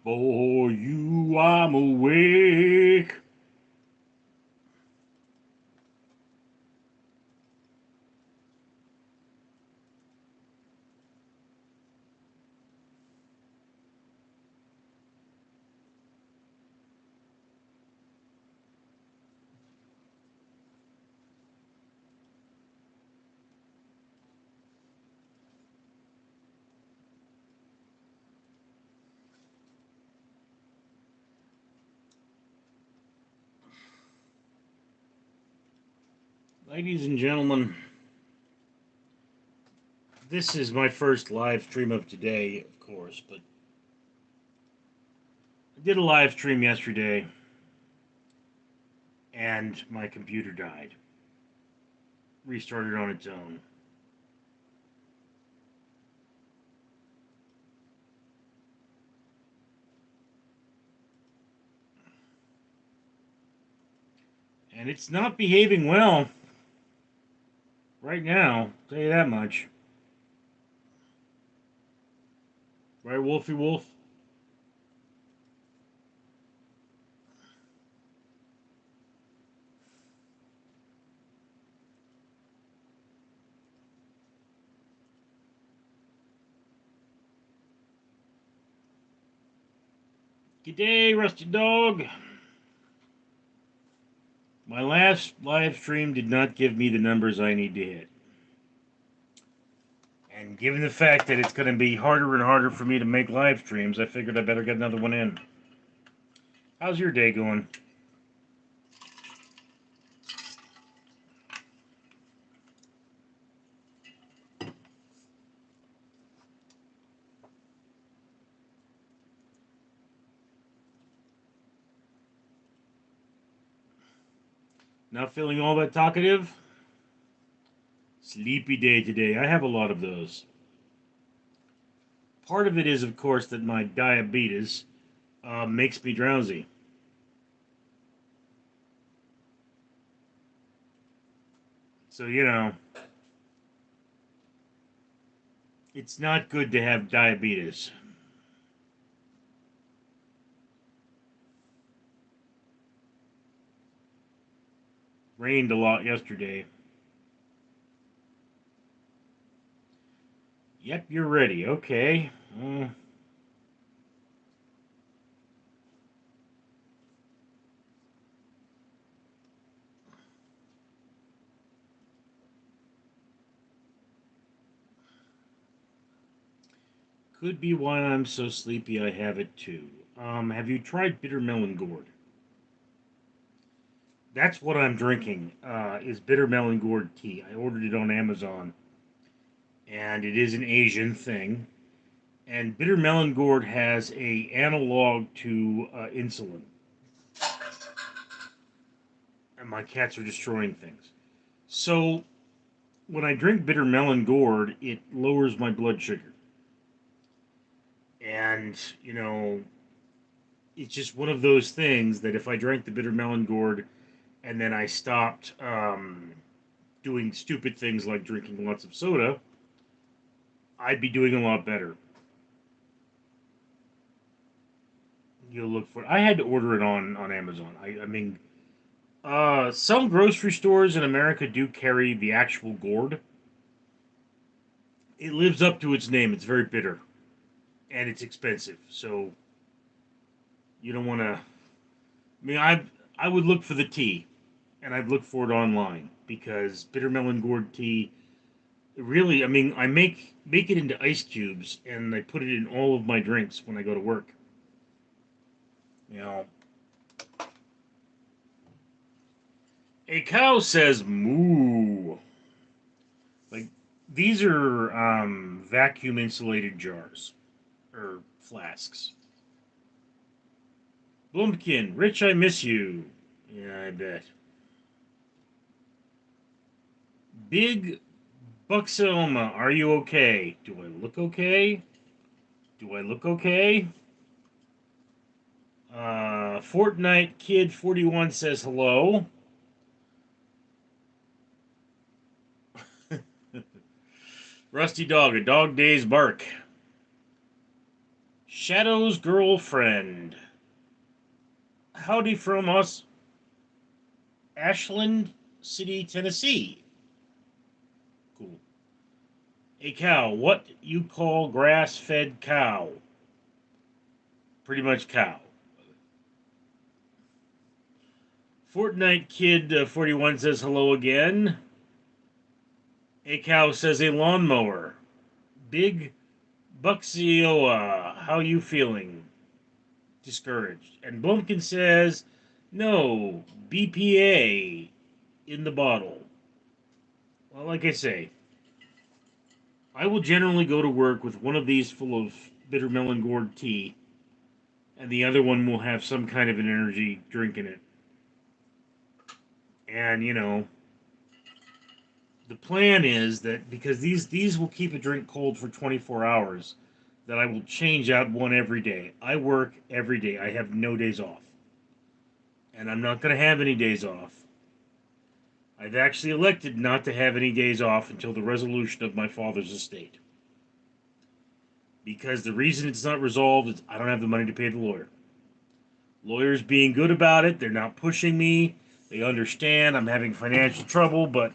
For you, I'm awake. Ladies and gentlemen, this is my first live stream of today, of course, but I did a live stream yesterday and my computer died. Restarted on its own. And it's not behaving well right now, I'll tell you that much. Right, Wolfie Wolf? G'day, Rusty Dog. My last live stream did not give me the numbers I need to hit. And given the fact that it's going to be harder and harder for me to make live streams, I figured I better get another one in. How's your day going? Not feeling all that talkative? Sleepy day today. I have a lot of those. Part of it is, of course, that my diabetes makes me drowsy. So, it's not good to have diabetes. Rained a lot yesterday. Yep, you're ready. Okay. Could be why I'm so sleepy I have it too. Have you tried bitter melon gourd? That's what I'm drinking, is bitter melon gourd tea. I ordered it on Amazon, and it is an Asian thing. And bitter melon gourd has a analog to insulin. And my cats are destroying things. So when I drink bitter melon gourd, it lowers my blood sugar. And, it's just one of those things that if I drank the bitter melon gourd and then I stopped doing stupid things like drinking lots of soda, I'd be doing a lot better. You'll look for it. I had to order it on Amazon. I mean, some grocery stores in America do carry the actual gourd. It lives up to its name. It's very bitter, and it's expensive. So you don't want to. I mean, I would look for the tea, and I'd look for it online because bitter melon gourd tea. Really, I mean, I make it into ice cubes, and I put it in all of my drinks when I go to work. You know, a cow says moo. Like, these are vacuum insulated jars or flasks. Blumpkin, Rich, I miss you. Yeah, I bet. Big Buxoma, are you okay? Do I look okay? Do I look okay? Fortnite Kid 41 says hello. Rusty Dog, a dog days bark. Shadow's girlfriend. Howdy from us, Ashland City, Tennessee. Cool. A cow. What you call grass-fed cow? Pretty much cow. Fortnite Kid 41 says hello again. A cow says a lawnmower. Big Buxioa, how you feeling? Discouraged. And Blumpkin says, no, BPA in the bottle. Well, like I say, I will generally go to work with one of these full of bitter melon gourd tea, and the other one will have some kind of an energy drink in it. And, the plan is that because these will keep a drink cold for 24 hours, that I will change out one every day. I work every day. I have no days off. And I'm not going to have any days off. I've actually elected not to have any days off until the resolution of my father's estate. Because the reason it's not resolved is I don't have the money to pay the lawyer. Lawyers being good about it, they're not pushing me. They understand I'm having financial trouble, but,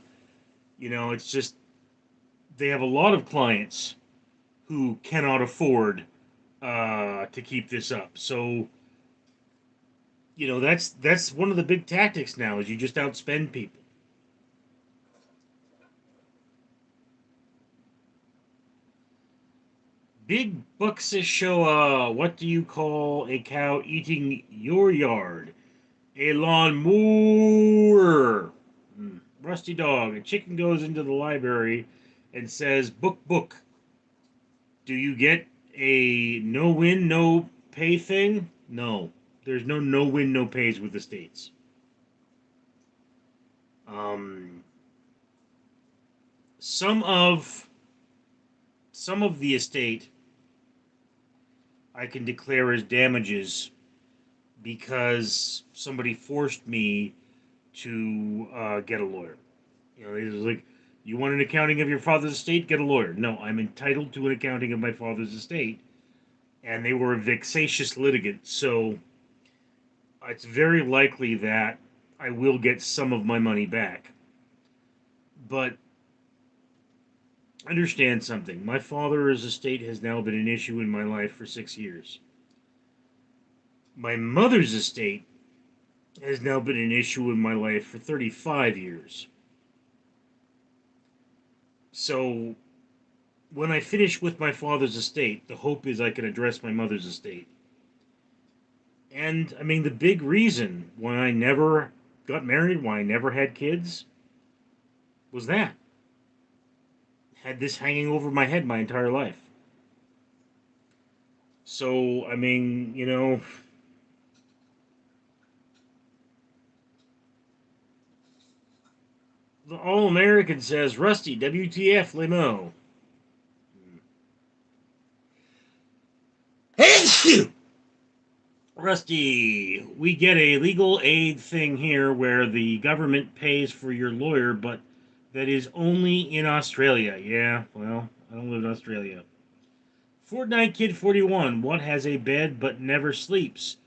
it's just, they have a lot of clients who cannot afford to keep this up. So, that's one of the big tactics now is you just outspend people. Big Buxus show, what do you call a cow eating your yard? A lawnmower. Rusty dog. A chicken goes into the library and says, book, book. Do you get a no win, no pay thing? No. There's no win, no pays with the states. Um, some of the estate I can declare as damages because somebody forced me to get a lawyer. It was like, you want an accounting of your father's estate? Get a lawyer. No, I'm entitled to an accounting of my father's estate. And they were a vexatious litigant, so it's very likely that I will get some of my money back. But understand something. My father's estate has now been an issue in my life for 6 years. My mother's estate has now been an issue in my life for 35 years. So, when I finish with my father's estate, the hope is I can address my mother's estate. And, I mean, the big reason why I never got married, why I never had kids, was that. Had this hanging over my head my entire life. So, I mean, the All American says, Rusty, WTF, limo. Rusty, we get a legal aid thing here where the government pays for your lawyer, but that is only in Australia. Yeah, well, I don't live in Australia. Fortnite Kid 41, what has a bed but never sleeps,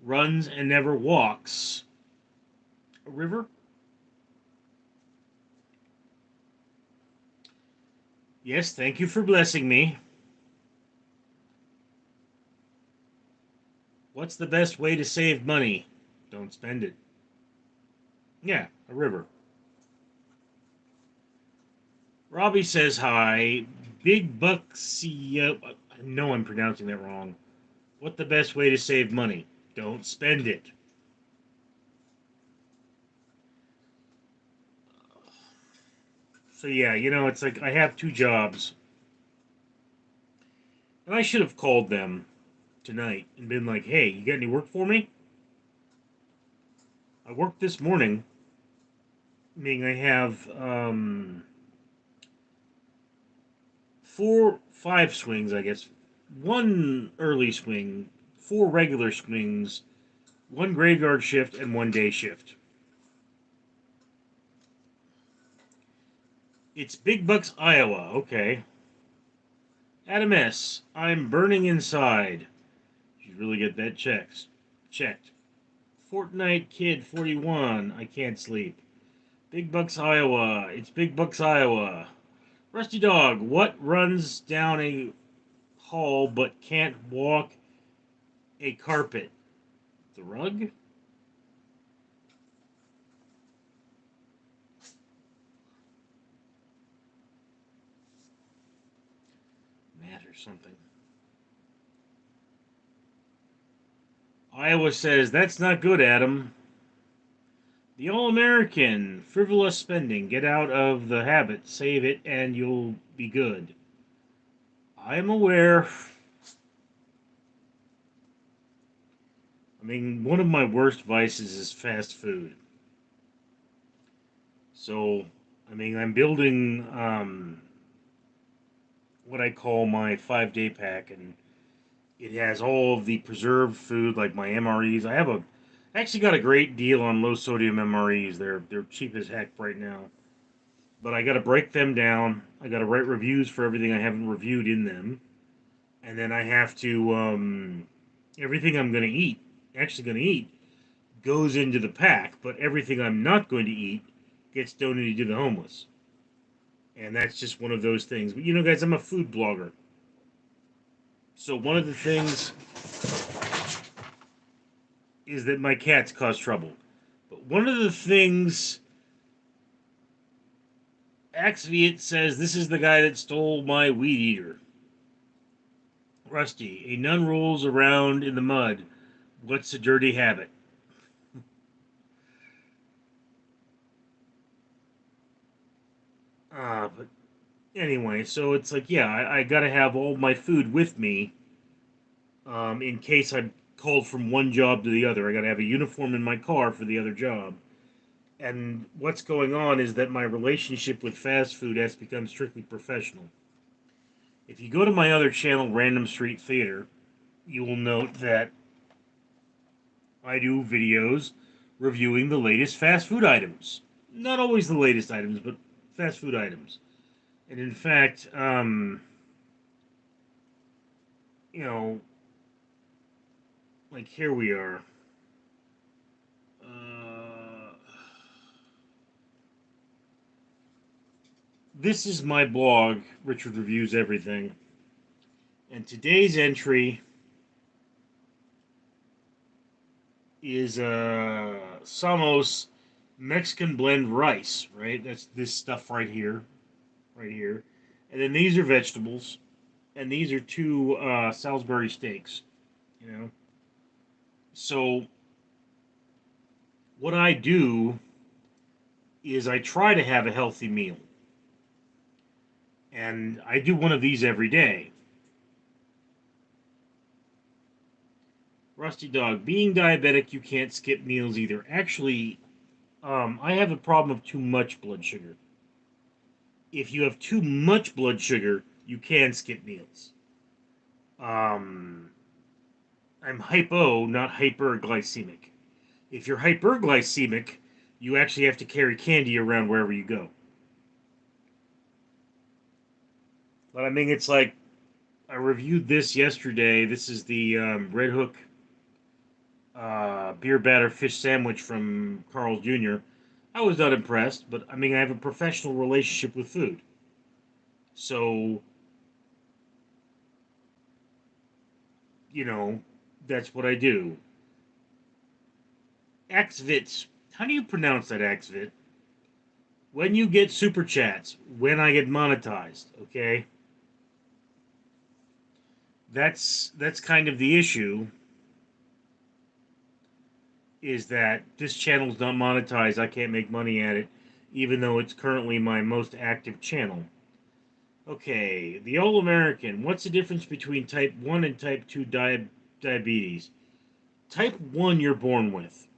runs and never walks? A river? Yes, thank you for blessing me. What's the best way to save money? Don't spend it. Yeah, a river. Robbie says hi. Big Bucksy. I know I'm pronouncing that wrong. What's the best way to save money? Don't spend it. So yeah, it's like I have 2 jobs. And I should have called them tonight and been like, hey, you got any work for me? I worked this morning, meaning I have 5 swings, I guess. 1 early swing, 4 regular swings, 1 graveyard shift, and 1 day shift. It's Big Bucks, Iowa. Okay. Adam S. I'm burning inside. Should really get that checked. Fortnite Kid 41. I can't sleep. Big Bucks, Iowa. It's Big Bucks, Iowa. Rusty Dog. What runs down a hall but can't walk a carpet? The rug? Mat or something. Iowa says, that's not good, Adam. The All-American, frivolous spending. Get out of the habit, save it, and you'll be good. I'm aware. I mean, one of my worst vices is fast food. So, I mean, I'm building what I call my 5-day pack, and it has all of the preserved food, like my MREs. I actually got a great deal on low sodium MREs. They're cheap as heck right now. But I got to break them down. I got to write reviews for everything I haven't reviewed in them, and then I have to everything I'm going to eat, actually going to eat, goes into the pack. But everything I'm not going to eat gets donated to the homeless, and that's just one of those things. But you know, guys, I'm a food blogger, so one of the things is that my cats cause trouble. But one of the things Axviet says, this is the guy that stole my weed eater. Rusty, a nun rolls around in the mud. What's a dirty habit? But anyway, so it's like, yeah, I gotta have all my food with me in case I'm called from one job to the other. I gotta have a uniform in my car for the other job. And what's going on is that my relationship with fast food has become strictly professional. If you go to my other channel, Random Street Theater, you will note that I do videos reviewing the latest fast food items. Not always the latest items, but fast food items. And in fact, you know, like here we are. This is my blog, Richard Reviews Everything. And today's entry is Samos Mexican blend rice, right? That's this stuff right here. Right here. And then these are vegetables. And these are two Salisbury steaks, you know. So what I do is I try to have a healthy meal. And I do one of these every day. Rusty Dog, being diabetic, you can't skip meals either. Actually, I have a problem of too much blood sugar. If you have too much blood sugar, you can skip meals. I'm hypo, not hyperglycemic. If you're hyperglycemic, you actually have to carry candy around wherever you go. But I mean, it's like, I reviewed this yesterday. This is the Red Hook beer batter fish sandwich from Carl's Jr. I was not impressed, but I mean, I have a professional relationship with food. So, you know, that's what I do. Axvit. How do you pronounce that, Axvit? When you get super chats, when I get monetized, okay? That's kind of the issue, is that this channel's not monetized. I can't make money at it, even though it's currently my most active channel. Okay, the All American. What's the difference between type 1 and type 2 diabetes? Type 1 you're born with.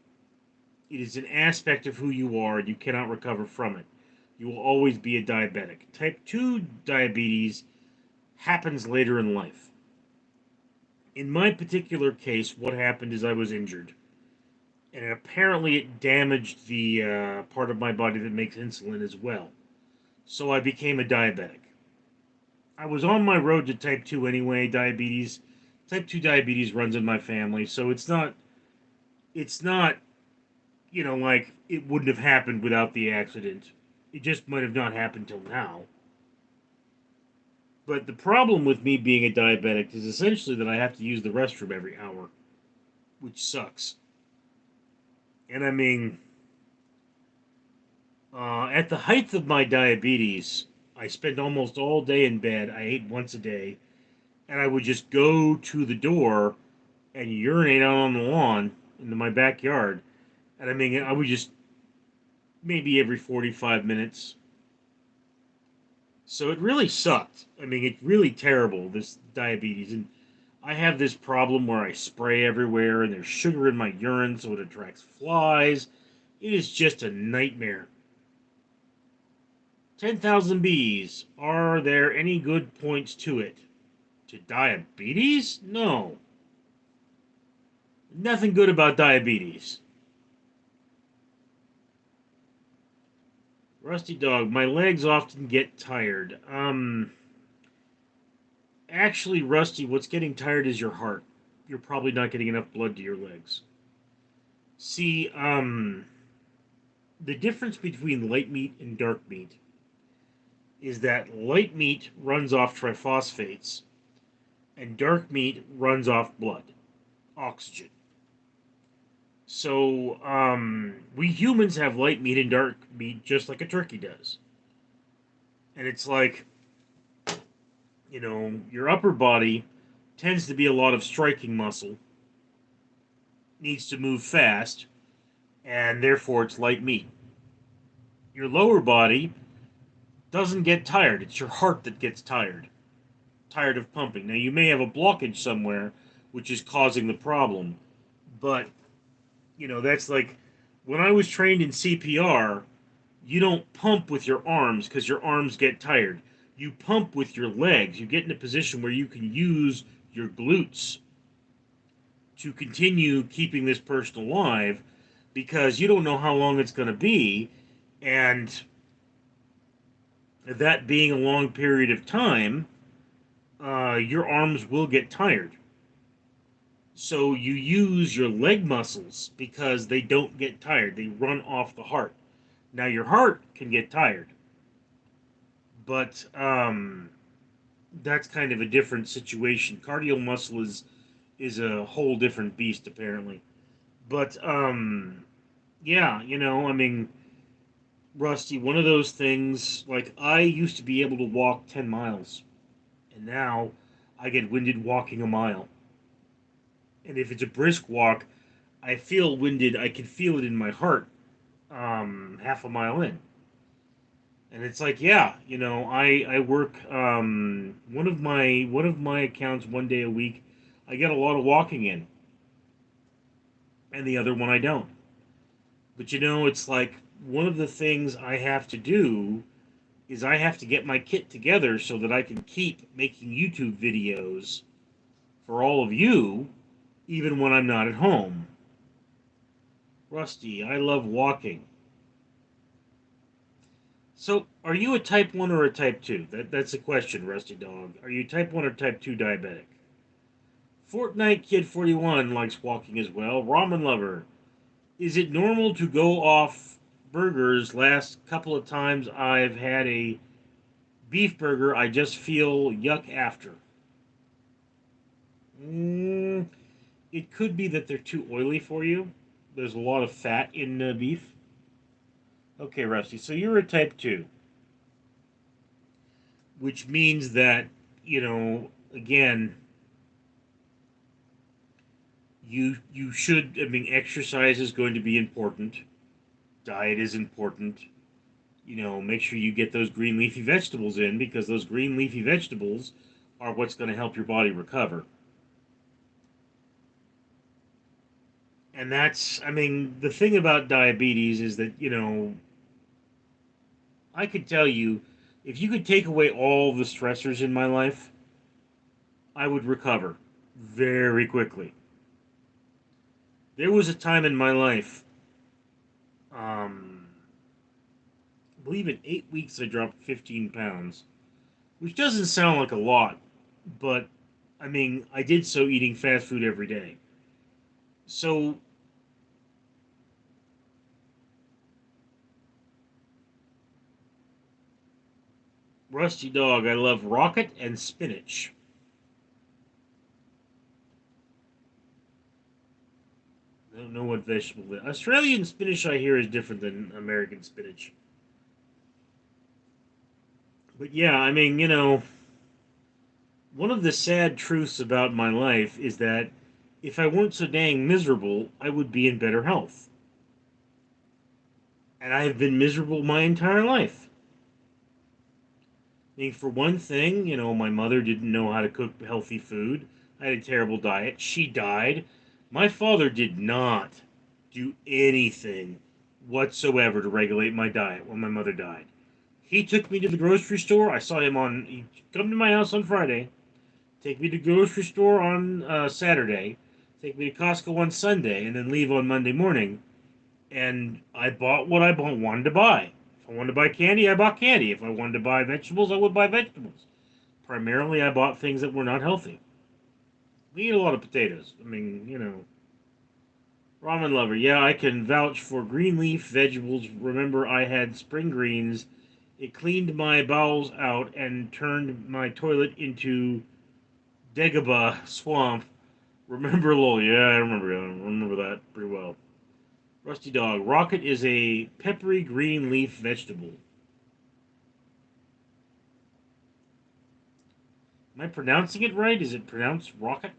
It is an aspect of who you are, and you cannot recover from it. You will always be a diabetic. Type 2 diabetes happens later in life. In my particular case, what happened is I was injured. And apparently it damaged the part of my body that makes insulin as well. So I became a diabetic. I was on my road to type 2 anyway. Diabetes Type 2 diabetes runs in my family, so it's not, like it wouldn't have happened without the accident. It just might have not happened till now. But the problem with me being a diabetic is essentially that I have to use the restroom every hour, which sucks. And I mean, at the height of my diabetes, I spent almost all day in bed. I ate once a day, and I would just go to the door and urinate out on the lawn into my backyard. And I mean, I would just maybe every 45 minutes. So it really sucked. I mean, it's really terrible, this diabetes. And I have this problem where I spray everywhere and there's sugar in my urine, so it attracts flies. It is just a nightmare. 10,000 bees. Are there any good points to it? To diabetes? No. Nothing good about diabetes. Rusty Dog, my legs often get tired. Actually, Rusty, what's getting tired is your heart. You're probably not getting enough blood to your legs. See, the difference between light meat and dark meat is that light meat runs off triphosphates and dark meat runs off blood, oxygen. So, we humans have light meat and dark meat just like a turkey does. And it's like, your upper body tends to be a lot of striking muscle, needs to move fast, and therefore it's light meat. Your lower body doesn't get tired. It's your heart that gets tired of pumping. Now, you may have a blockage somewhere which is causing the problem, but, that's like when I was trained in CPR, you don't pump with your arms because your arms get tired. You pump with your legs. You get in a position where you can use your glutes to continue keeping this person alive because you don't know how long it's going to be. And that being a long period of time, your arms will get tired. So you use your leg muscles because they don't get tired. They run off the heart. Now your heart can get tired, but that's kind of a different situation. Cardio muscle is a whole different beast apparently. But yeah, I mean, Rusty, one of those things. Like I used to be able to walk 10 miles, and now I get winded walking a mile. And if it's a brisk walk, I feel winded. I can feel it in my heart. Half a mile in, and it's like, yeah, I work one of my accounts 1 day a week. I get a lot of walking in, and the other one I don't. But it's like one of the things I have to do is I have to get my kit together so that I can keep making YouTube videos for all of you, even when I'm not at home. Rusty, I love walking. So, are you a type 1 or a type 2? That's the question, Rusty Dog. Are you type 1 or type 2 diabetic? Fortnite Kid 41 likes walking as well. Ramen Lover. Is it normal to go off burgers? Last couple of times I've had a beef burger, I just feel yuck after. Mm, it could be that they're too oily for you. There's a lot of fat in beef. Okay, Rusty, so you're a type 2, which means that, again, you should, I mean, exercise is going to be important. Diet is important. Make sure you get those green leafy vegetables in because those green leafy vegetables are what's going to help your body recover. And that's, I mean, the thing about diabetes is that, I could tell you if you could take away all the stressors in my life, I would recover very quickly. There was a time in my life, I believe in 8 weeks I dropped 15 pounds, which doesn't sound like a lot, but I mean, I did so eating fast food every day. So, Rusty Dog, I love rocket and spinach. I don't know what vegetable that. Australian spinach, I hear, is different than American spinach. But yeah, I mean, one of the sad truths about my life is that if I weren't so dang miserable, I would be in better health. And I have been miserable my entire life. I mean, for one thing, my mother didn't know how to cook healthy food. I had a terrible diet. She died. My father did not do anything whatsoever to regulate my diet when my mother died. He took me to the grocery store. I saw him on. He'd come to my house on Friday, take me to the grocery store on Saturday, take me to Costco on Sunday, and then leave on Monday morning. And I bought what wanted to buy. If I wanted to buy candy, I bought candy. If I wanted to buy vegetables, I would buy vegetables. Primarily, I bought things that were not healthy. We eat a lot of potatoes. I mean, ramen lover. Yeah, I can vouch for green leaf vegetables. Remember, I had spring greens. It cleaned my bowels out and turned my toilet into Dagobah swamp. Remember Lol? Yeah, I remember that pretty well. Rusty Dog. Rocket is a peppery green leaf vegetable. Am I pronouncing it right? Is it pronounced rocket?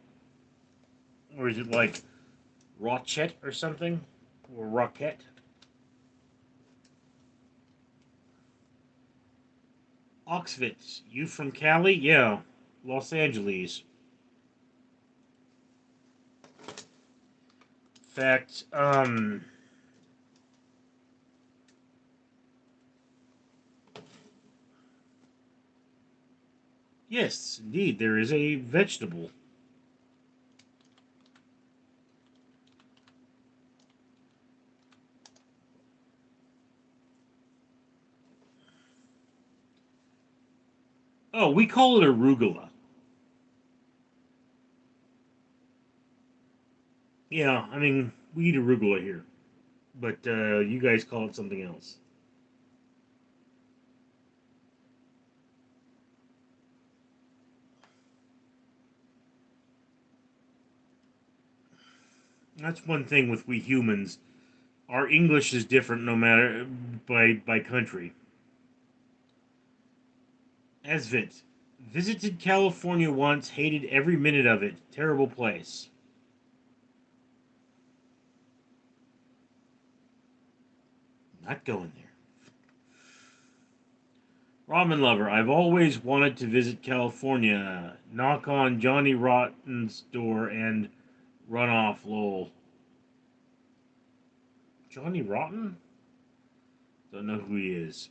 Or is it like Rochette or something? Or Rocket? Oxfit. You from Cali? Yeah. Los Angeles. In fact, yes, indeed, there is a vegetable. Oh, we call it arugula. Yeah, I mean, we eat arugula here. But you guys call it something else. That's one thing with we humans. Our English is different no matter by country. Asvit. Visited California once, hated every minute of it. Terrible place. Not going there. Ramen lover. I've always wanted to visit California. Knock on Johnny Rotten's door and run off, lol. Johnny Rotten? Don't know who he is.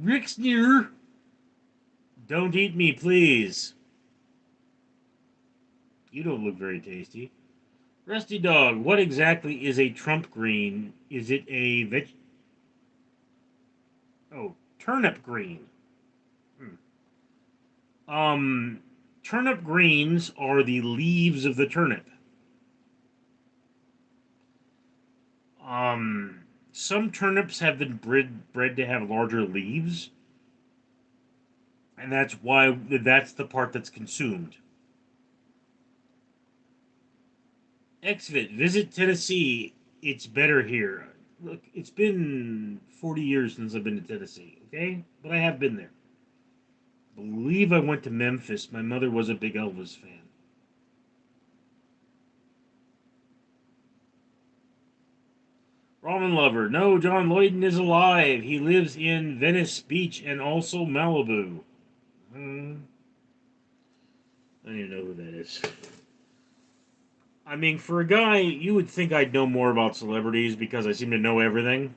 Rick's near. Don't eat me, please. You don't look very tasty. Rusty Dog, what exactly is a Trump green? Is it a Oh, turnip green. Hmm. Um, Turnip greens are the leaves of the turnip. Um, some turnips have been bred to have larger leaves, and that's the part that's consumed. Exvit, visit Tennessee. It's better here. Look, it's been 40 years since I've been to Tennessee, okay? But I have been there. I believe I went to Memphis. My mother was a big Elvis fan. Ramen lover. No, John Lloyden is alive. He lives in Venice Beach and also Malibu. Hmm, I don't even know who that is. I mean, for a guy, you would think I'd know more about celebrities because I seem to know everything.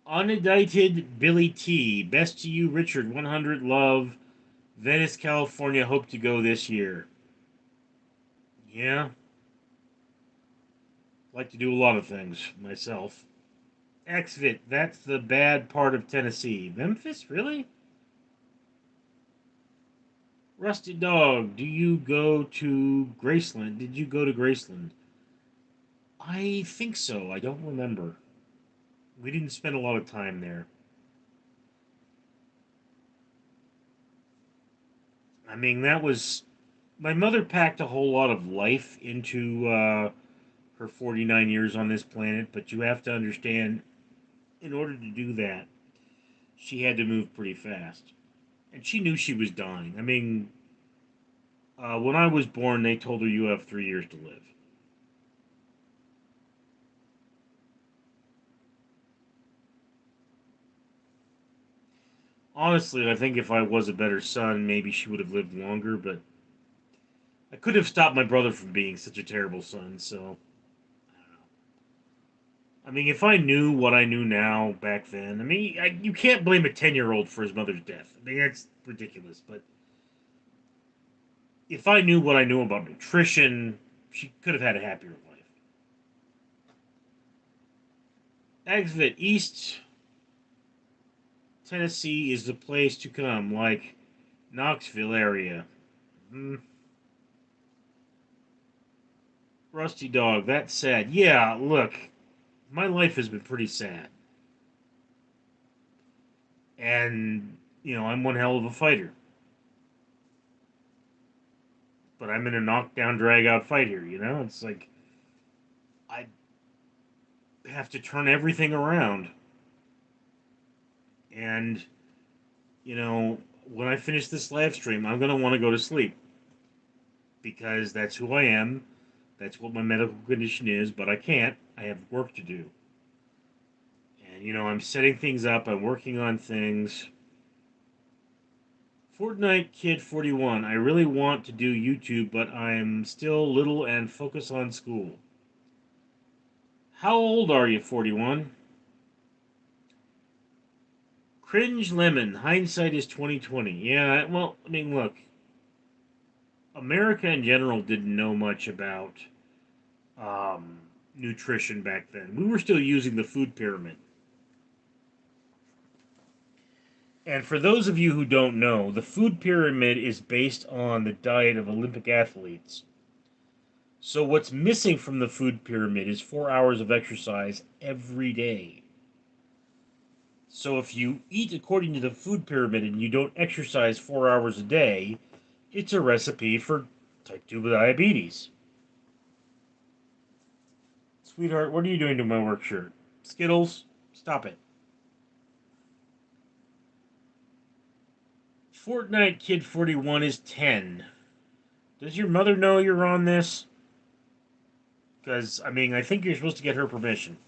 Unindicted Billy T. Best to you, Richard. 100 love. Venice, California. Hope to go this year. Yeah, like to do a lot of things myself. Exvit, that's the bad part of Tennessee. Memphis, really? Rusty Dog, do you go to Graceland? Did you go to Graceland? I think so. I don't remember. We didn't spend a lot of time there. I mean, that was. My mother packed a whole lot of life into her 49 years on this planet, but you have to understand, in order to do that, she had to move pretty fast. And she knew she was dying. I mean, when I was born, they told her you have 3 years to live. Honestly, I think if I was a better son, maybe she would have lived longer, but I could have stopped my brother from being such a terrible son, so I don't know. I mean, if I knew what I knew now back then, I mean, you can't blame a 10-year-old for his mother's death. I mean, that's ridiculous, but if I knew what I knew about nutrition, she could have had a happier life. Exit East Tennessee is the place to come, like Knoxville area. Mm, Rusty Dog, that's sad. Yeah, look, my life has been pretty sad. And, I'm one hell of a fighter. But I'm in a knockdown, drag out fight here. It's like, I have to turn everything around. And, you know, when I finish this live stream, I'm going to want to go to sleep because that's who I am. That's what my medical condition is, but I can't. I have work to do. And, I'm setting things up, I'm working on things. Fortnite Kid 41. I really want to do YouTube, but I'm still little and focus on school. How old are you, 41? Cringe Lemon. Hindsight is 2020. Yeah, well, I mean, look. America in general didn't know much about um, nutrition back then. We were still using the food pyramid. And for those of you who don't know, the food pyramid is based on the diet of Olympic athletes. So what's missing from the food pyramid is 4 hours of exercise every day. So if you eat according to the food pyramid and you don't exercise 4 hours a day, it's a recipe for type 2 diabetes. Sweetheart, what are you doing to my work shirt? Skittles, stop it. Fortnite Kid 41 is 10. Does your mother know you're on this? Because, I mean, I think you're supposed to get her permission.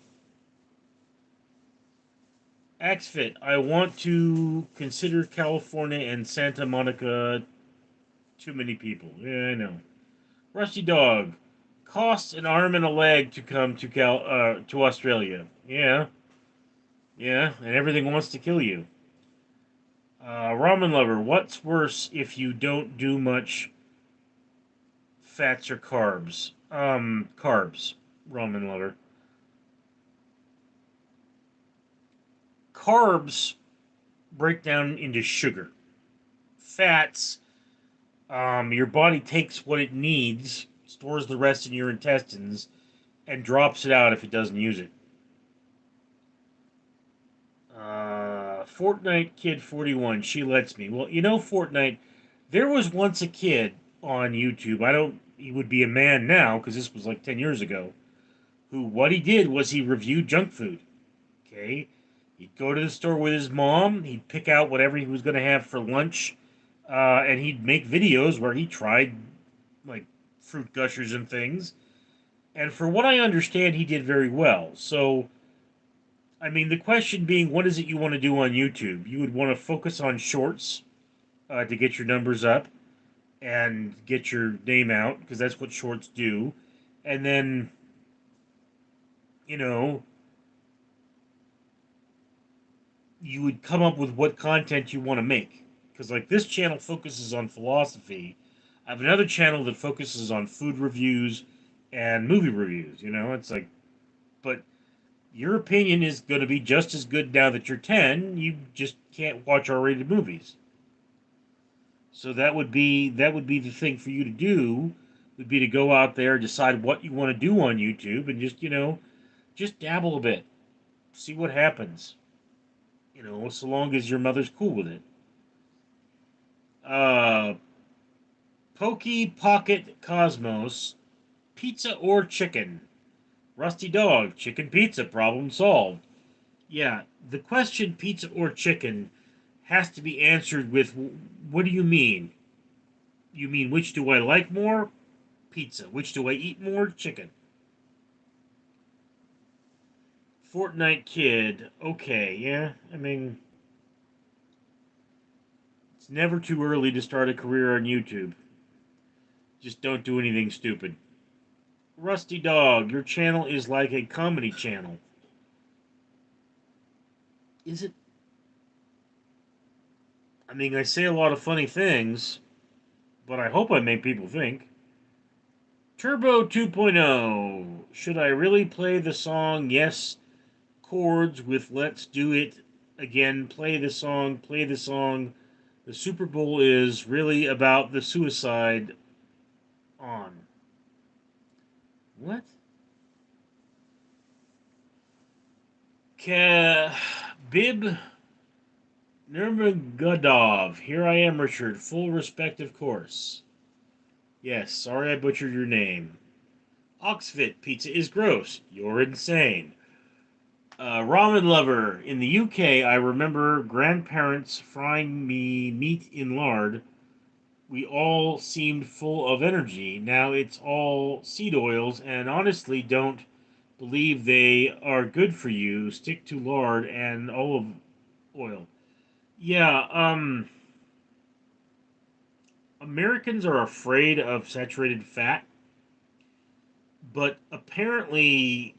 XFit, I want to consider California and Santa Monica too many people. Yeah, I know. Rusty Dog, costs an arm and a leg to come to Australia. Yeah, yeah, and everything wants to kill you. Ramen lover, what's worse if you don't do much fats or carbs? Carbs. Ramen lover. Carbs break down into sugar. Fats, your body takes what it needs, stores the rest in your intestines, and drops it out if it doesn't use it. Fortnite Kid 41, she lets me. Well, Fortnite, there was once a kid on YouTube. He would be a man now because this was like 10 years ago. What he did was he reviewed junk food. Okay? He'd go to the store with his mom, he'd pick out whatever he was going to have for lunch, and he'd make videos where he tried, like, fruit gushers and things. And for what I understand, he did very well. So, I mean, the question being, what is it you want to do on YouTube? You would want to focus on shorts to get your numbers up and get your name out, because that's what shorts do. And then, you know, you would come up with what content you want to make. Because, like, this channel focuses on philosophy. I have another channel that focuses on food reviews and movie reviews. It's like, but Your opinion is going to be just as good now that you're 10. You just can't watch R-rated movies. So that would be the thing for you to do. Would be to go out there, decide what you want to do on YouTube, and just dabble a bit, see what happens. So long as your mother's cool with it. Uh, Pokey Pocket Cosmos, pizza or chicken? Rusty Dog, chicken pizza, problem solved. Yeah, the question pizza or chicken has to be answered with what do you mean? You mean which do I like more? Pizza. Which do I eat more? Chicken. Fortnite Kid. Okay, yeah. I mean, it's never too early to start a career on YouTube. Just don't do anything stupid. Rusty Dog, your channel is like a comedy channel. Is it? I mean, I say a lot of funny things, but I hope I make people think. Turbo 2.0. Should I really play the song Yes Chords with Let's Do It Again? Play the song, play the song. The Super Bowl is really about the suicide on. What? Bib Nurmagomedov. Here I am, Richard. Full respect, of course. Yes, sorry I butchered your name. Oxfit pizza is gross. You're insane. Ramen lover. In the UK, I remember grandparents frying me meat in lard. We all seemed full of energy. Now it's all seed oils, and honestly don't believe they are good for you. Stick to lard and olive oil. Yeah, Americans are afraid of saturated fat, but apparently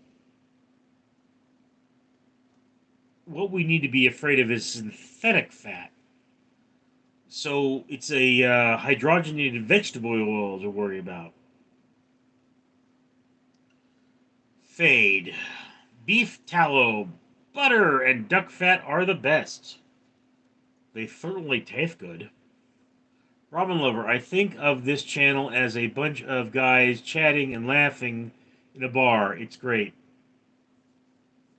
what we need to be afraid of is synthetic fat. So it's a hydrogenated vegetable oil to worry about. Fade. Beef tallow, butter, and duck fat are the best. They certainly taste good. Ramen lover, I think of this channel as a bunch of guys chatting and laughing in a bar. It's great.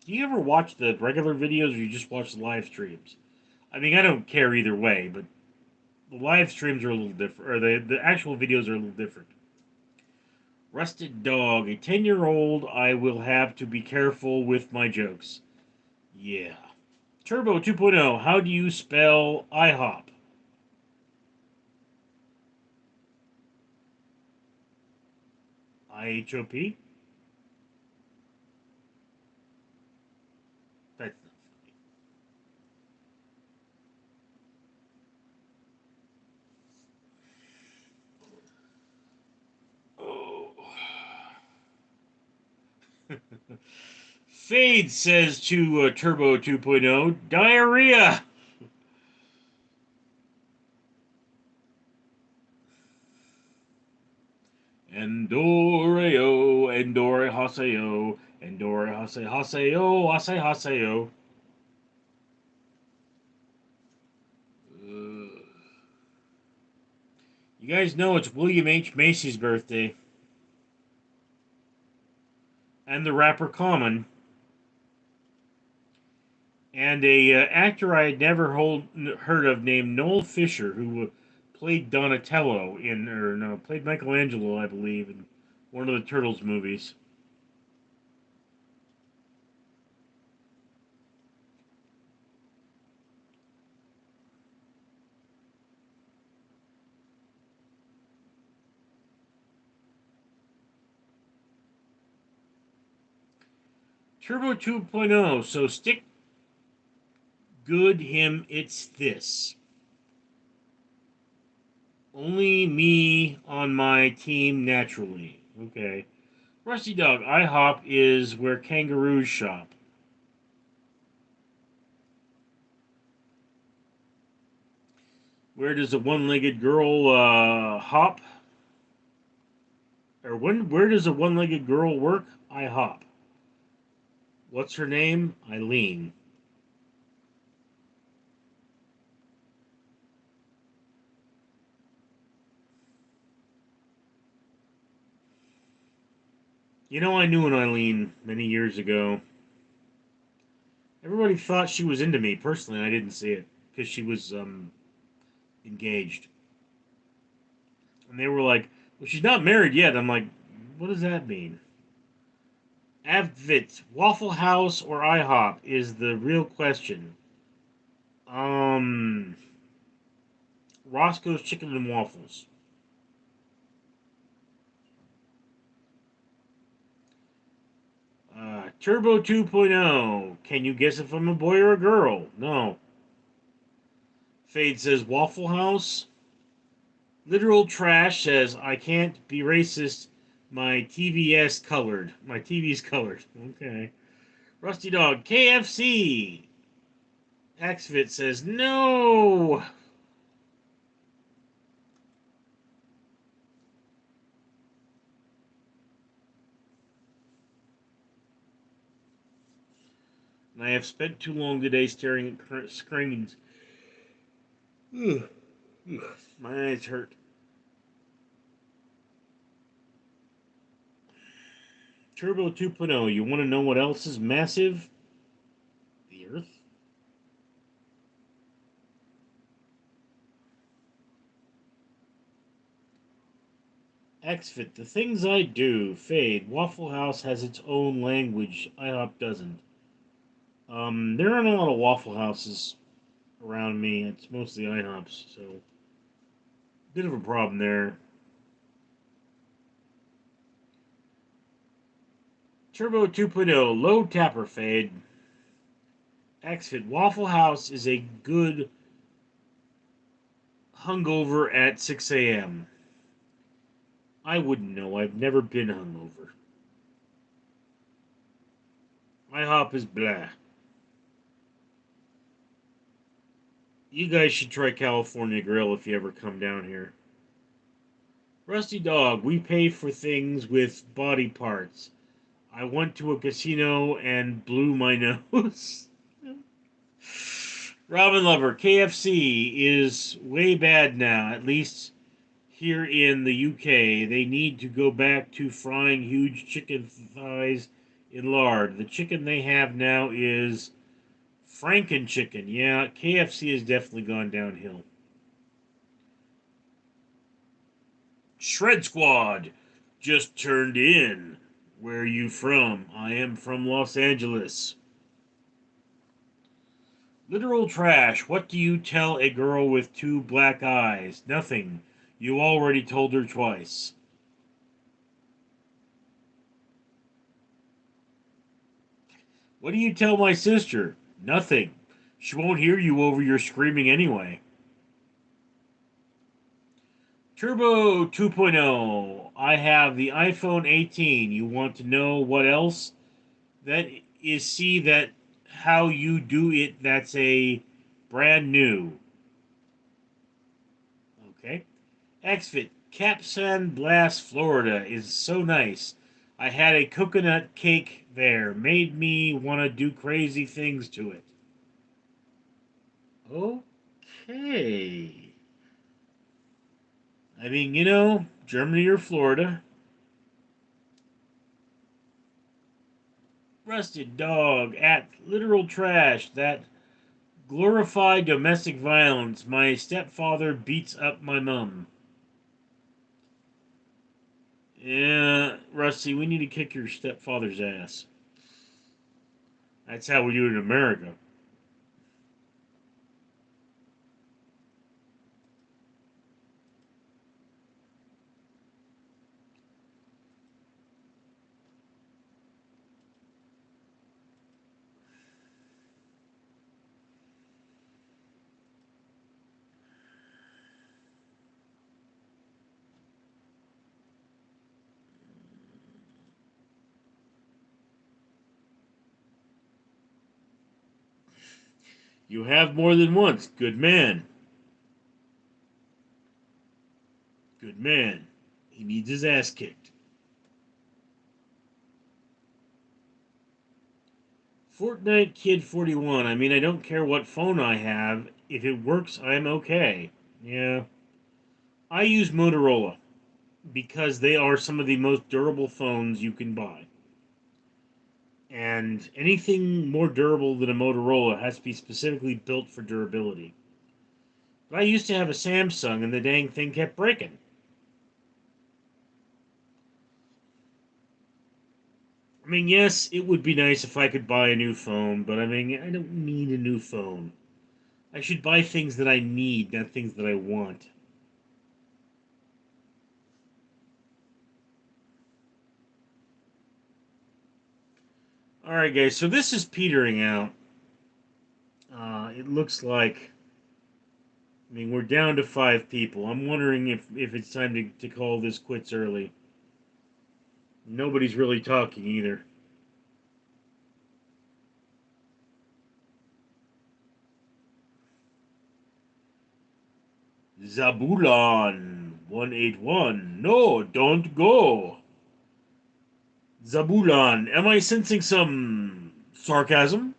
Do you ever watch the regular videos or you just watch the live streams? I mean, I don't care either way, but the live streams are a little different, or the actual videos are a little different. Rusted Dog, a 10-year-old, I will have to be careful with my jokes. Yeah. Turbo 2.0, how do you spell IHOP? IHOP? That's not funny. Oh. Fade says to Turbo 2.0, diarrhea! Endoreo, Endore Haseo, Endore Hase Haseo, Hase Haseo. You guys know it's William H. Macy's birthday. And the rapper Common. And a actor I had never heard of named Noel Fisher, who played Donatello or no, played Michelangelo, I believe, in one of the Turtles movies. Turbo 2.0, so stick good him, it's this. Only me on my team naturally. Okay. Rusty Dog, IHOP is where kangaroos shop. Where does a one-legged girl hop? Or where does a one-legged girl work? I hop. What's her name? Eileen. You know, I knew an Eileen many years ago. Everybody thought she was into me. Personally, I didn't see it because she was engaged, and they were like, "Well, she's not married yet." I'm like, "What does that mean?" Avit, Waffle House or IHOP is the real question. Um, Roscoe's Chicken and Waffles. Turbo 2.0. Can you guess if I'm a boy or a girl? No. Fade says Waffle House. Literal Trash says I can't be racist. My TVS colored. My TV's colored. Okay. Rusty Dog. KFC. Xfit says no. And I have spent too long today staring at current screens. Ugh. Ugh. My eyes hurt. Turbo 2.0. You want to know what else is massive? The Earth. Xfit. The things I do. Fade. Waffle House has its own language. IHOP doesn't. There aren't a lot of Waffle Houses around me. It's mostly IHOPs, so bit of a problem there. Turbo 2.0. Low tapper fade. Xfit. Waffle House is a good hungover at 6 a.m. I wouldn't know. I've never been hungover. IHOP is blah. You guys should try California Grill if you ever come down here. Rusty Dog, we pay for things with body parts. I went to a casino and blew my nose. Robin Lover, KFC is way bad now, at least here in the UK. They need to go back to frying huge chicken thighs in lard. The chicken they have now is Franken chicken. Yeah, KFC has definitely gone downhill. Shred Squad just turned in. Where are you from? I am from Los Angeles. Literal trash. What do you tell a girl with two black eyes? Nothing. You already told her twice. What do you tell my sister? Nothing. She won't hear you over your screaming anyway. Turbo 2.0. I have the iPhone 18. You want to know what else? That is, see that how you do it. That's a brand new. Okay. Xfit Capsan Blast, Florida is so nice. I had a coconut cake there. Made me want to do crazy things to it. Okay. I mean, Germany or Florida. Rusted Dog at Literal Trash. That glorified domestic violence. My stepfather beats up my mum. Yeah, Rusty, we need to kick your stepfather's ass. That's how we do it in America. You have more than once. Good man. Good man. He needs his ass kicked. Fortnite Kid 41. I mean, I don't care what phone I have. If it works, I'm okay. Yeah. I use Motorola because they are some of the most durable phones you can buy. And anything more durable than a Motorola has to be specifically built for durability. But I used to have a Samsung and the dang thing kept breaking. I mean, yes, it would be nice if I could buy a new phone, but I mean, I don't need a new phone. I should buy things that I need, not things that I want. Alright, guys, so this is petering out. It looks like, I mean, we're down to 5 people. I'm wondering if it's time to call this quits early. Nobody's really talking either. Zabulon 181. No, don't go. Zabulon, am I sensing some sarcasm?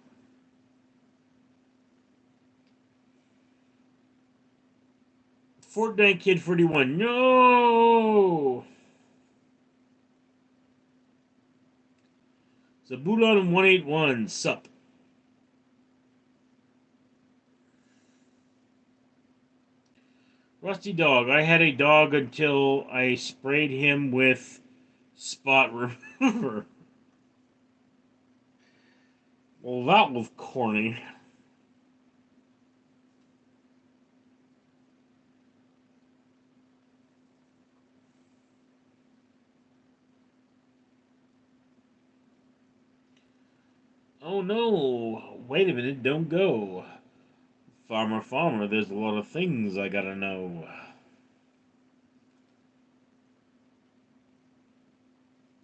Fortnite Kid 41. No. Zabulon 181. Sup. Rusty Dog. I had a dog until I sprayed him with spot remover. Well, that was corny. Oh no. Wait a minute, don't go. Farmer, farmer, there's a lot of things I gotta know.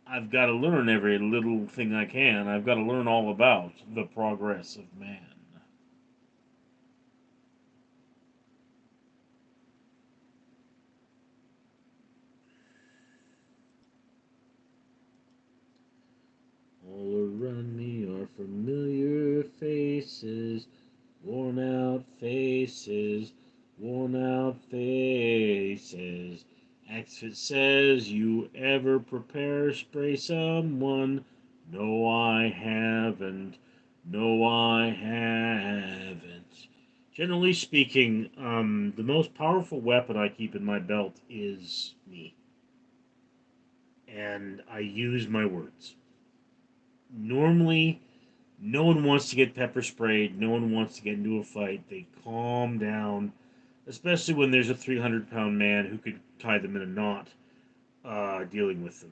I've got to learn every little thing I can. I've got to learn all about the progress of man. All around me are familiar faces, worn out faces, worn out faces. Exit says, you ever prepare spray someone? No, I haven't. No, I haven't. Generally speaking, the most powerful weapon I keep in my belt is me. And I use my words. Normally, no one wants to get pepper sprayed. No one wants to get into a fight. They calm down, especially when there's a 300-pound man who could tie them in a knot dealing with them.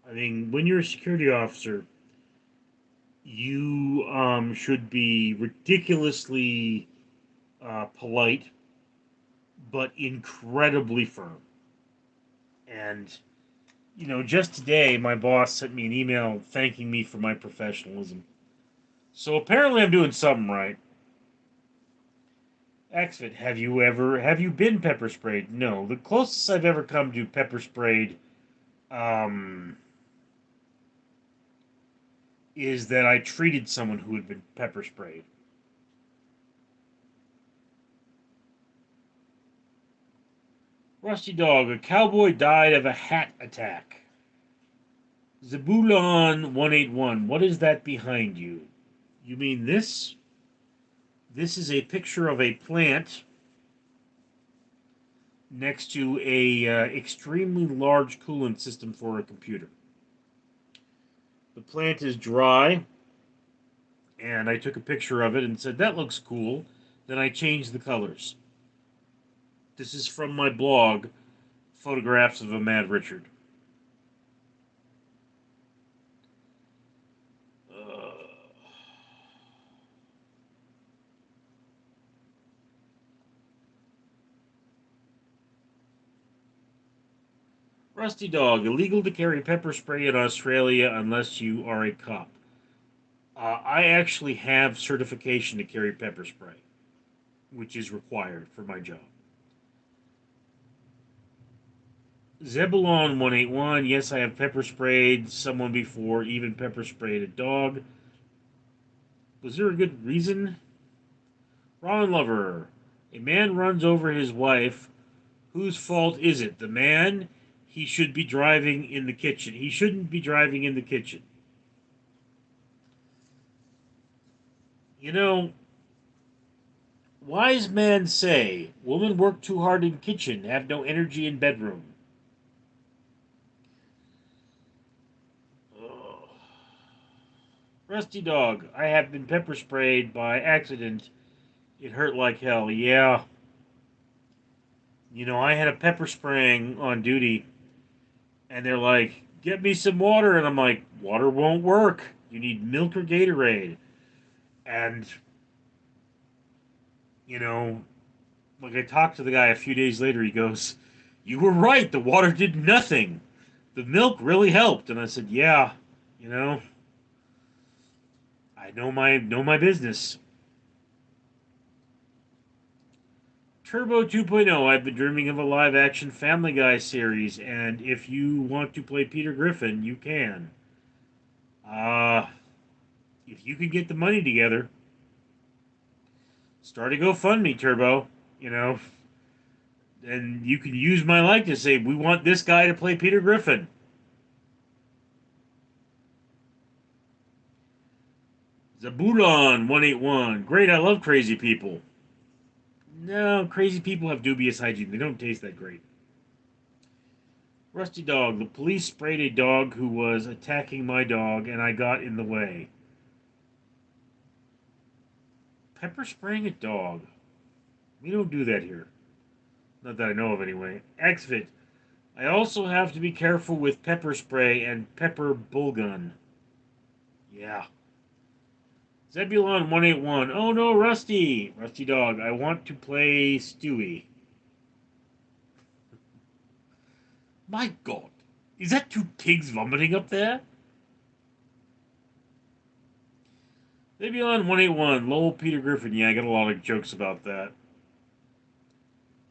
I mean, when you're a security officer, you should be ridiculously polite, but incredibly firm. And, you know, just today, my boss sent me an email thanking me for my professionalism. So apparently, I'm doing something right. Exit. Have you been pepper sprayed? No. The closest I've ever come to pepper sprayed um, is that I treated someone who had been pepper sprayed. Rusty Dog, a cowboy died of a hat attack. Zabulon 181, what is that behind you? You mean this? This is a picture of a plant next to a extremely large coolant system for a computer. The plant is dry, and I took a picture of it and said, that looks cool. Then I changed the colors. This is from my blog, Photographs of a Mad Richard. Uh, Rusty Dog, illegal to carry pepper spray in Australia unless you are a cop. I actually have certification to carry pepper spray, which is required for my job. Zebulon 181, yes, I have pepper sprayed someone before, even pepper sprayed a dog. Was there a good reason? Ron Lover. A man runs over his wife. Whose fault is it? The man? He should be driving in the kitchen. He shouldn't be driving in the kitchen. You know, wise men say, women work too hard in kitchen, have no energy in bedroom. Ugh. Rusty Dog. I have been pepper sprayed by accident. It hurt like hell. Yeah. I had a pepper spraying on duty, and they're like, get me some water. And I'm like, water won't work. You need milk or Gatorade. And, you know, like I talked to the guy a few days later. He goes, you were right. The water did nothing. The milk really helped. And I said, yeah, you know, I know my business. Turbo 2.0, I've been dreaming of a live action Family Guy series, and if you want to play Peter Griffin, you can. Uh, if you can get the money together, start a GoFundMe, Turbo. You know, and you can use my likeness. Say, we want this guy to play Peter Griffin. Zabulon 181. Great, I love crazy people. No, crazy people have dubious hygiene. They don't taste that great. Rusty Dog. The police sprayed a dog who was attacking my dog, and I got in the way. Pepper spraying a dog. We don't do that here. Not that I know of, anyway. Exfit. I also have to be careful with pepper spray and pepper bullgun. Yeah. Zebulon 181. Oh no, Rusty! Rusty Dog, I want to play Stewie. My god. Is that two pigs vomiting up there? Zebulon 181. Lowell Peter Griffin. Yeah, I got a lot of jokes about that.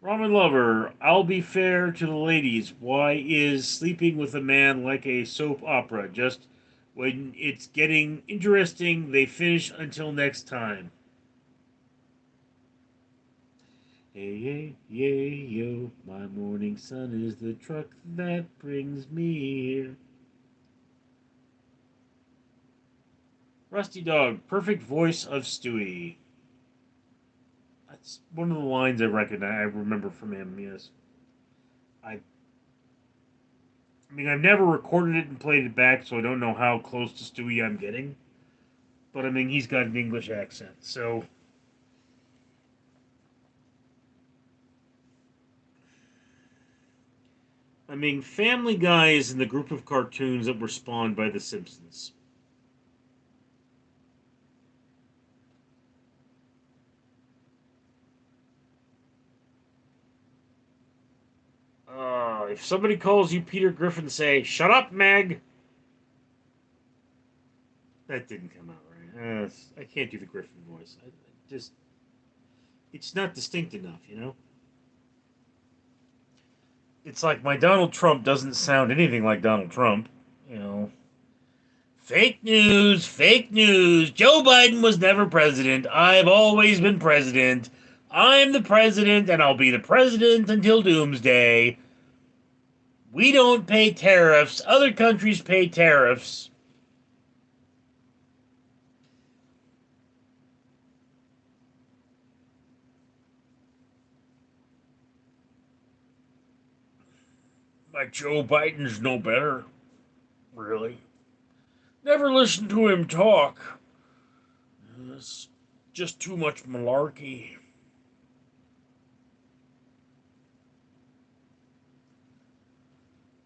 Ramen Lover. I'll be fair to the ladies. Why is sleeping with a man like a soap opera? Just when it's getting interesting, they finish until next time. Hey, hey, yay, yo, my morning sun is the truck that brings me here. Rusty Dog, perfect voice of Stewie. That's one of the lines I recognize. I remember from him. Yes, I. I mean, I've never recorded it and played it back, so I don't know how close to Stewie I'm getting. But I mean, he's got an English accent, so. I mean, Family Guy is in the group of cartoons that were spawned by The Simpsons. If somebody calls you Peter Griffin, say, shut up, Meg! That didn't come out right. I can't do the Griffin voice. I just. It's not distinct enough, you know? It's like my Donald Trump doesn't sound anything like Donald Trump, you know? Fake news, fake news. Joe Biden was never president. I've always been president. I'm the president, and I'll be the president until doomsday. We don't pay tariffs. Other countries pay tariffs. Like Joe Biden's no better. Really? Never listen to him talk. It's just too much malarkey.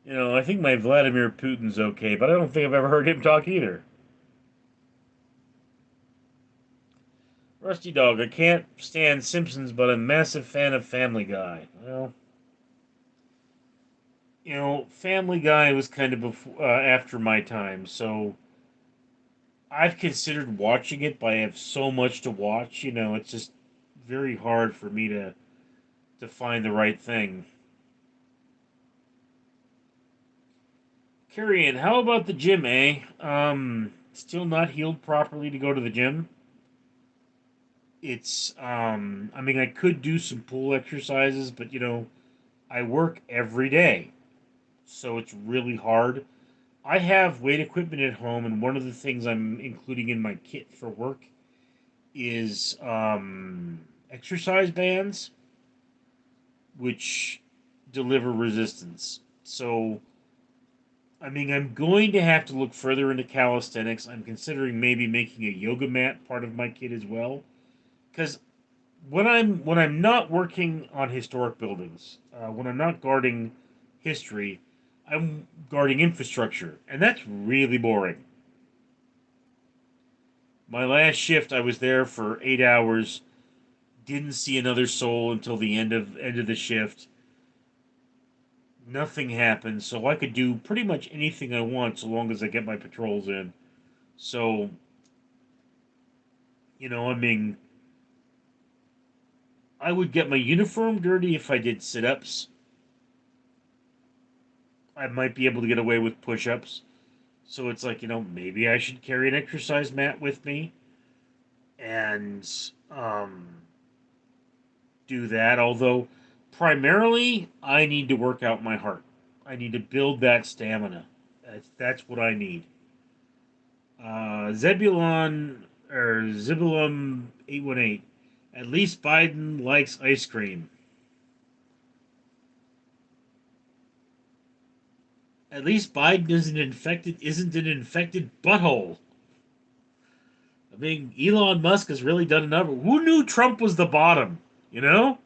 I think my Vladimir Putin's okay, but I don't think I've ever heard him talk either. Rusty Dog, I can't stand Simpsons, but I'm a massive fan of Family Guy. Well, Family Guy was kind of after my time, so I've considered watching it, but I have so much to watch. It's just very hard for me to find the right thing. Carrie Ann, how about the gym, eh? Still not healed properly to go to the gym? It's I mean, I could do some pool exercises, but I work every day, so it's really hard. I have weight equipment at home, and one of the things I'm including in my kit for work is exercise bands, which deliver resistance. So, I mean, I'm going to have to look further into calisthenics. I'm considering maybe making a yoga mat part of my kit as well, because when I'm not working on historic buildings, when I'm not guarding history, I'm guarding infrastructure, and that's really boring. My last shift, I was there for 8 hours. Didn't see another soul until the end of the shift. Nothing happened, so I could do pretty much anything I want so long as I get my patrols in. So, I mean, I would get my uniform dirty if I did sit-ups. I might be able to get away with push-ups. So it's like, maybe I should carry an exercise mat with me and um, do that. Although, primarily, I need to work out my heart. I need to build that stamina. That's what I need. Zebulon 818. At least Biden likes ice cream. At least Biden isn't an infected butthole. I mean, Elon Musk has really done a number. Who knew Trump was the bottom? You know?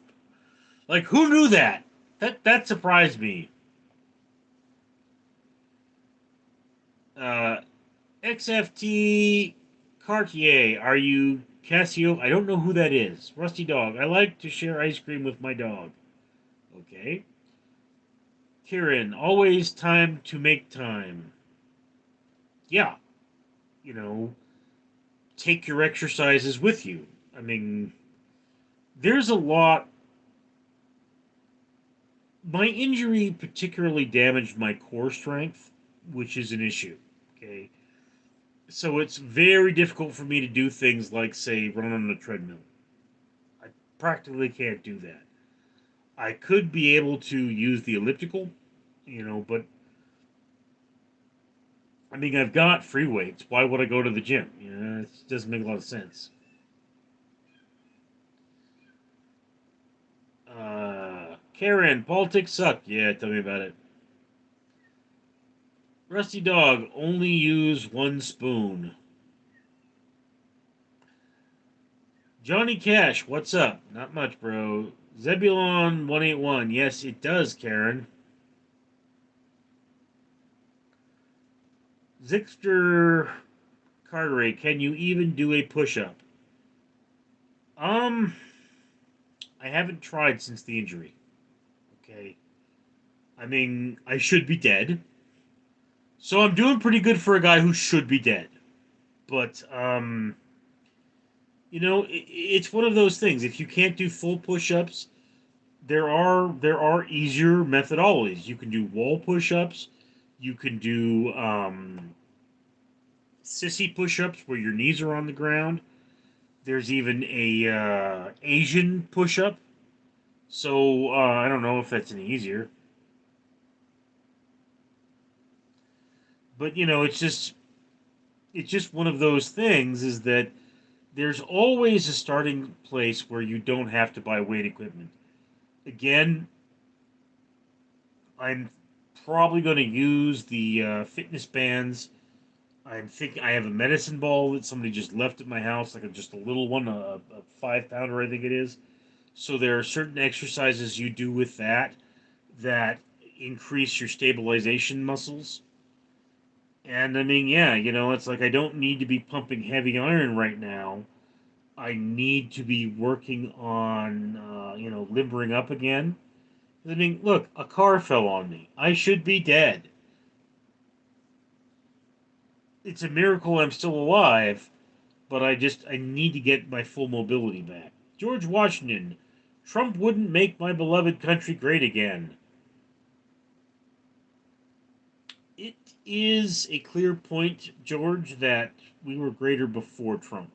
Like, who knew that? That surprised me. Uh, XFT Cartier, are you Casio? I don't know who that is. Rusty Dog, I like to share ice cream with my dog. Okay. Kieran, always time to make time. Yeah, you know, take your exercises with you. I mean, there's a lot. My injury particularly damaged my core strength, which is an issue. Okay. So it's very difficult for me to do things like, say, run on a treadmill. I practically can't do that. I could be able to use the elliptical, but I mean, I've got free weights. Why would I go to the gym? It doesn't make a lot of sense. Karen, politics suck. Yeah, tell me about it. Rusty Dog, only use one spoon. Johnny Cash, what's up? Not much, bro. Zebulon 181, yes, it does, Karen. Zixter Carteret, can you even do a push up? Um, I haven't tried since the injury. Okay. I mean, I should be dead. So I'm doing pretty good for a guy who should be dead. But, it's one of those things. If you can't do full push ups, there are easier methodologies. You can do wall push-ups. You can do sissy push-ups where your knees are on the ground. There's even a Asian push-up. So I don't know if that's any easier, but it's just one of those things. Is that there's always a starting place where you don't have to buy weight equipment. Again, I'm probably going to use the fitness bands. I'm thinking I have a medicine ball that somebody just left at my house, like just a little one, a 5 pounder, I think it is. So there are certain exercises you do with that increase your stabilization muscles. And I mean, yeah, it's like I don't need to be pumping heavy iron right now. I need to be working on, limbering up again. I mean, look, a car fell on me. I should be dead. It's a miracle I'm still alive, but I need to get my full mobility back. George Washington, Trump wouldn't make my beloved country great again. It is a clear point, George, that we were greater before Trump.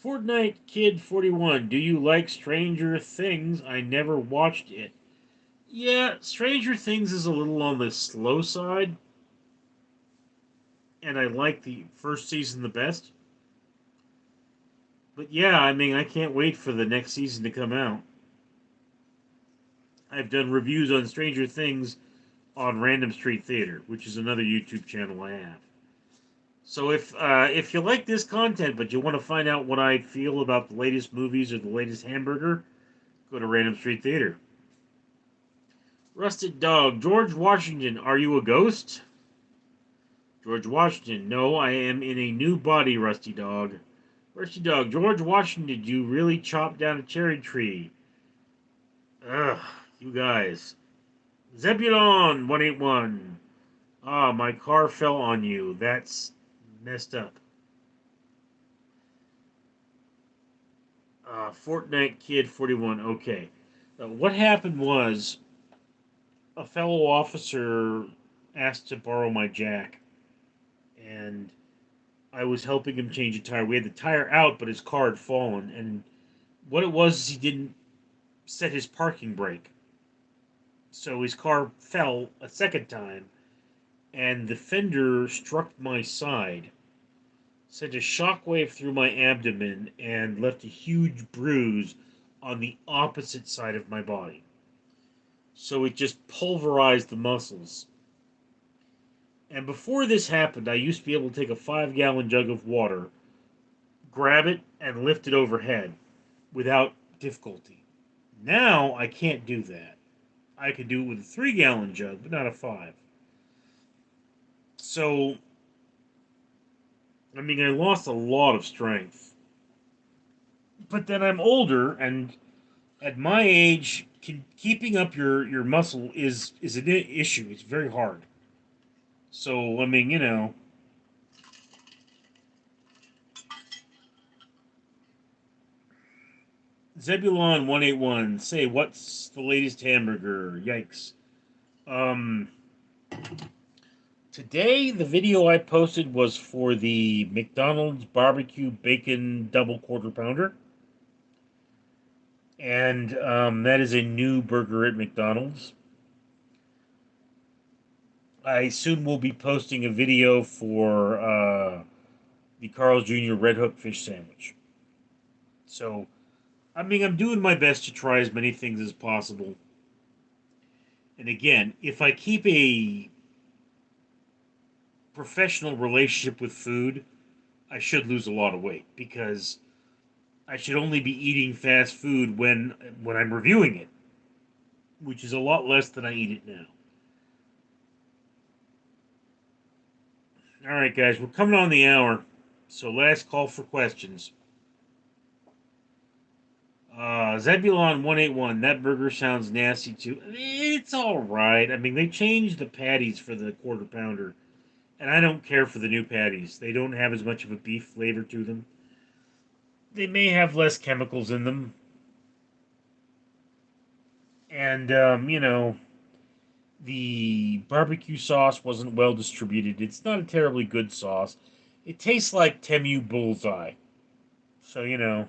Fortnite Kid 41. Do you like Stranger Things? I never watched it. Yeah, Stranger Things is a little on the slow side, and I like the first season the best. But yeah, I mean, I can't wait for the next season to come out. I've done reviews on Stranger Things on Random Street Theater, which is another YouTube channel I have. So if you like this content, but you want to find out what I feel about the latest movies or the latest hamburger, go to Random Street Theater. Rusted Dog, George Washington, are you a ghost? George Washington, no, I am in a new body, Rusty Dog. Rusty Dog, George Washington, did you really chop down a cherry tree? Ugh, you guys. Zebulon 181. Ah, my car fell on you. That's messed up. Fortnite Kid 41. Okay. What happened was a fellow officer asked to borrow my jack, and I was helping him change a tire. We had the tire out, but his car had fallen, and what it was is he didn't set his parking brake. So his car fell a second time, and the fender struck my side, sent a shockwave through my abdomen, and left a huge bruise on the opposite side of my body. So it just pulverized the muscles. And before this happened, I used to be able to take a 5 gallon jug of water, grab it, and lift it overhead without difficulty. Now I can't do that. I could do it with a 3 gallon jug, but not a 5. So, I mean, I lost a lot of strength. But then I'm older, and at my age, keeping up your muscle is an issue. It's very hard. So, I mean, Zebulon 181, say, what's the latest hamburger? Yikes. Um, Today, the video I posted was for the McDonald's barbecue bacon double quarter pounder. And that is a new burger at McDonald's. I soon will be posting a video for the Carl's Jr. Red Hook fish sandwich. So, I mean, I'm doing my best to try as many things as possible. And again, if I keep a professional relationship with food, I should lose a lot of weight because I should only be eating fast food when I'm reviewing it, which is a lot less than I eat it now. All right, guys, we're coming on the hour, so last call for questions. Zebulon 181, that burger sounds nasty too. It's all right. I mean, they changed the patties for the quarter pounder, and I don't care for the new patties. They don't have as much of a beef flavor to them. They may have less chemicals in them, and the barbecue sauce wasn't well distributed. It's not a terribly good sauce. It tastes like Temu Bullseye. So,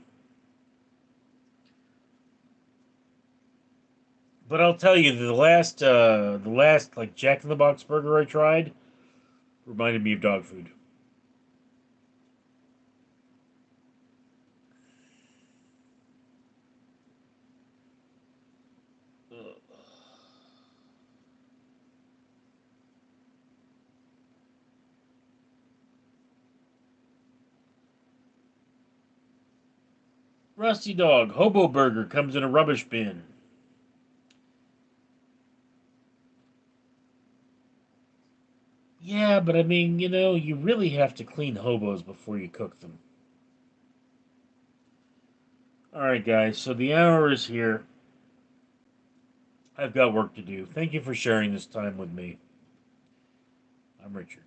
But I'll tell you, the last like Jack in the Box burger I tried reminded me of dog food. Rusty Dog, Hobo Burger comes in a rubbish bin. Yeah, but I mean, you really have to clean hobos before you cook them. Alright, guys, so the hour is here. I've got work to do. Thank you for sharing this time with me. I'm Richard.